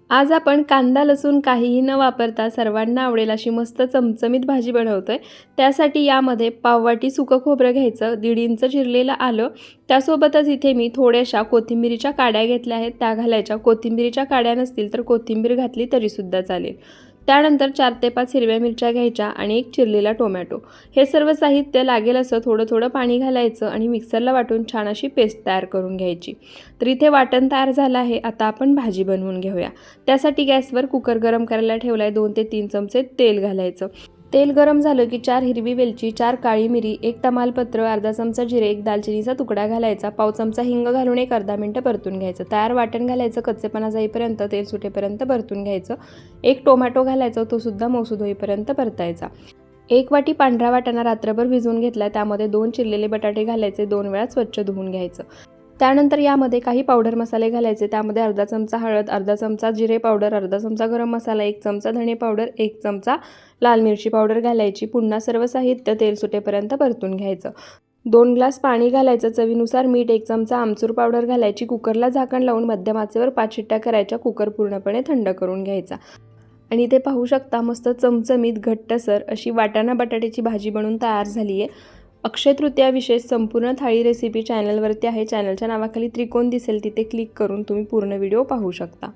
आज आपण कांदा लसूण काहीही न वापरता सर्वांना आवडेल अशी मस्त चमचमीत भाजी बनवतोय। त्यासाठी यामध्ये पाववाटी सुकं खोबरं घ्यायचं, 1.5 इंच चिरलेलं आलं, त्यासोबतच इथे मी थोड्याशा कोथिंबीरीच्या काड्या घेतल्या आहेत त्या घालायच्या। कोथिंबीरीच्या काड्या नसतील तर कोथिंबीर घातली तरीसुद्धा चालेल। त्यानंतर 4 ते 5 हिरव्या मिरच्या घ्यायच्या आणि एक चिरलेला टोमॅटो। हे सर्व साहित्य लागेल असं थोडं थोडं पाणी घालायचं आणि मिक्सरला वाटून छान अशी पेस्ट तयार करून घ्यायची। तर इथे वाटण तयार झालं आहे। आता आपण भाजी बनवून घेऊया। त्यासाठी गॅसवर कुकर गरम करायला ठेवलाय। 2 ते 3 चमचे तेल घालायचं। तेल गरम झालं की 4 हिरवी वेलची, 4 काळी मिरी, 1 तमालपत्र, अर्धा चमचा जिरे, 1 दालचिनीचा तुकडा घालायचा, पाव चमचा हिंग घालून एक अर्धा मिनिट परतून घ्यायचं। तयार वाटण घालायचं, कच्चेपणा जाईपर्यंत तेल सुटेपर्यंत परतून घ्यायचं। 1 टोमॅटो घालायचा, तो सुद्धा मऊसूद होईपर्यंत परतायचा। 1 वाटी पांढरा वाटाणा रात्रभर भिजवून घेतला, त्यामध्ये 2 चिरलेले बटाटे घालायचे, 2 वेळा स्वच्छ धुवून घ्यायचं। त्यानंतर यामध्ये काही पावडर मसाले घालायचे। त्यामध्ये अर्धा चमचा हळद, अर्धा चमचा जिरे पावडर, अर्धा चमचा गरम मसाला, 1 चमचा धणे पावडर, 1 चमचा लाल मिरची पावडर घालायची। पुन्हा सर्व साहित्य तेल सुटेपर्यंत परतून घ्यायचं। 2 ग्लास पाणी घालायचं, चवीनुसार मीठ, 1 चमचा आमचूर पावडर घालायची। कुकरला झाकण लावून मध्यम आचेवर 5 शिट्ट्या करायच्या। कुकर पूर्णपणे थंड करून घ्यायचा। आणि इथे पाहू शकता मस्त चमचमीत घट्टसर अशी वाटाणा बटाट्याची भाजी बनून तयार झाली आहे। अक्षय तृतीया विशेष संपूर्ण थाळी रेसिपी चॅनलवरती आहे। चॅनलच्या नावाखाली त्रिकोण दिसेल, तिथे क्लिक करून तुम्ही पूर्ण व्हिडिओ पाहू शकता।